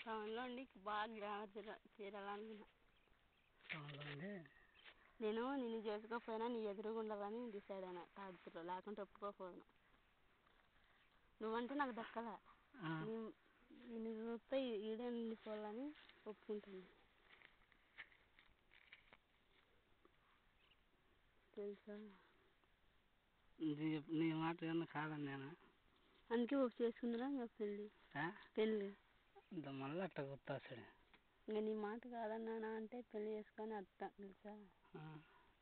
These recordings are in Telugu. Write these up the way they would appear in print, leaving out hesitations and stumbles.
టౌన్లో ఉండి బాగా గ్రామర్ చేరాలనుకున్నా. టౌన్లో ఉండి నేను నిన్ను చేసుకోకపోయినా నీ ఎదురుగా ఉండాలని డిసైడ్ అయినా తాగుతులో, లేకుంటే ఒప్పుకోకపోను. నువ్వంటే నాకు దక్కల, నేను చూస్తే ఈడే ఉండిపోవాలని ఒప్పుకుంటాను తెలుసా. నీ మాట ఏమన్నా కాదని నేను అందుకే ఒక చేసుకుందా ఇంకా పెళ్ళి ఇంత మళ్ళీ అట్లా గుర్తొస్తాడు. ఇంకా నీ మాట కాదన్నానా అంటే పెళ్ళి చేసుకొని అర్థం తెలుసా.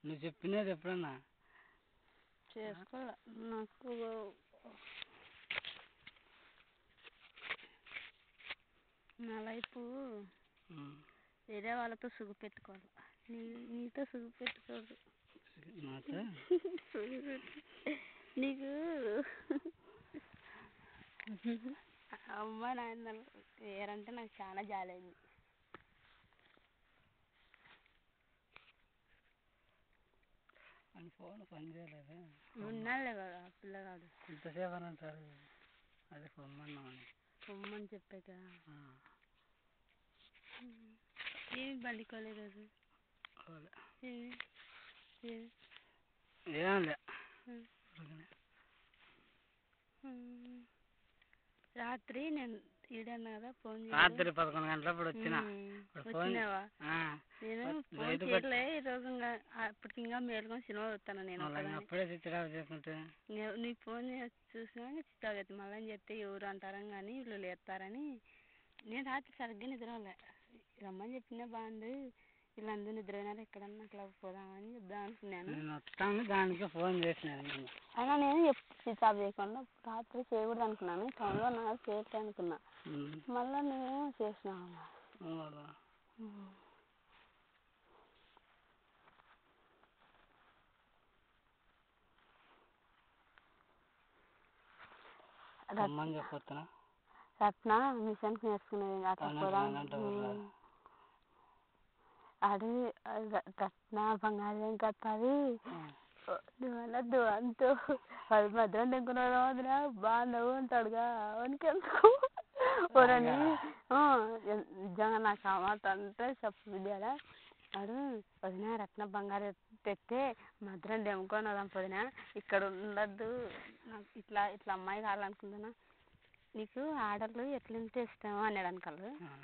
నువ్వు చెప్పినది ఎప్పుడన్నా చేసుకోవాలి. నాకు నా లైఫ్ వేరే వాళ్ళతో సుఖపెట్టుకోవాలి, నీతో సుఖపెట్టుకోదు. నీకు అమ్మ నాయన వేరంటే నాకు చాలా జాలైంది. అని ఫోన్ పని చేయలేదు. ఉన్నాడులే కదా పిల్లగాడు. ఇంతసేపు అని అంటారు. అదే పొమ్మన్నామని పొమ్మని చెప్పాక ఏమి బండికోలేదు రోజు ఏమలే. రాత్రి నేను ఈడన్నా కదా ఫోన్ రాత్రి 11 గంటలప్పుడు వచ్చినా. వచ్చినావా? నేను ఫోన్ చేయలే ఈరోజు. అప్పటికి ఇంకా మేలుకొని సినిమా చూస్తాను నేను. అప్పుడే స్విచ్ ఆఫ్ చేసుకుంటే నీకు ఫోన్ చూసినా స్విచ్ ఆఫ్ అవుతుంది. మళ్ళీ చెప్తే ఎవరు అంటారని కానీ వీళ్ళు లేస్తారని నేను రాత్రి సరిగ్గా నిద్రలే. రమ్మని చెప్పినా బాగుంది, వీళ్ళందరూ నిద్రపోయినారు, ఎక్కడన్నా అట్లా పోదామని చెప్దాం అనుకున్నాను. దానికి ఫోన్ చేసినాను. అయినా నేను ఎప్పుడు స్విచ్ ఆఫ్ చేయకుండా రాత్రి చేయకూడదు అనుకున్నాను. టౌన్లో నా చేయట్లే అనుకున్నా. మళ్ళీ నేను చేసిన రత్న మిషన్కి నేర్చుకునేది అట్లా పోదాం. అది రత్న బంగారం కట్టాలి నువ్వనద్దు అంటూ అది మధ్యలో దింకున్నాడు. వదిన బాగా నవ్వు ఉంటాడుగా అవనికెందుకు ఓరని నిజంగా నాకు ఆ మాట అంటే చెప్పు విద్యాల వాడు వదిన రత్న బంగారం తెస్తే మధ్యలో దెంకొని వదాం వదిన, ఇక్కడ ఉండద్దు, నాకు ఇట్లా ఇట్లా అమ్మాయి కావాలనుకుంటున్నా, నీకు ఆడలు ఎట్లుంటే ఇష్టమో అన్నాడు అనుకోలేదు.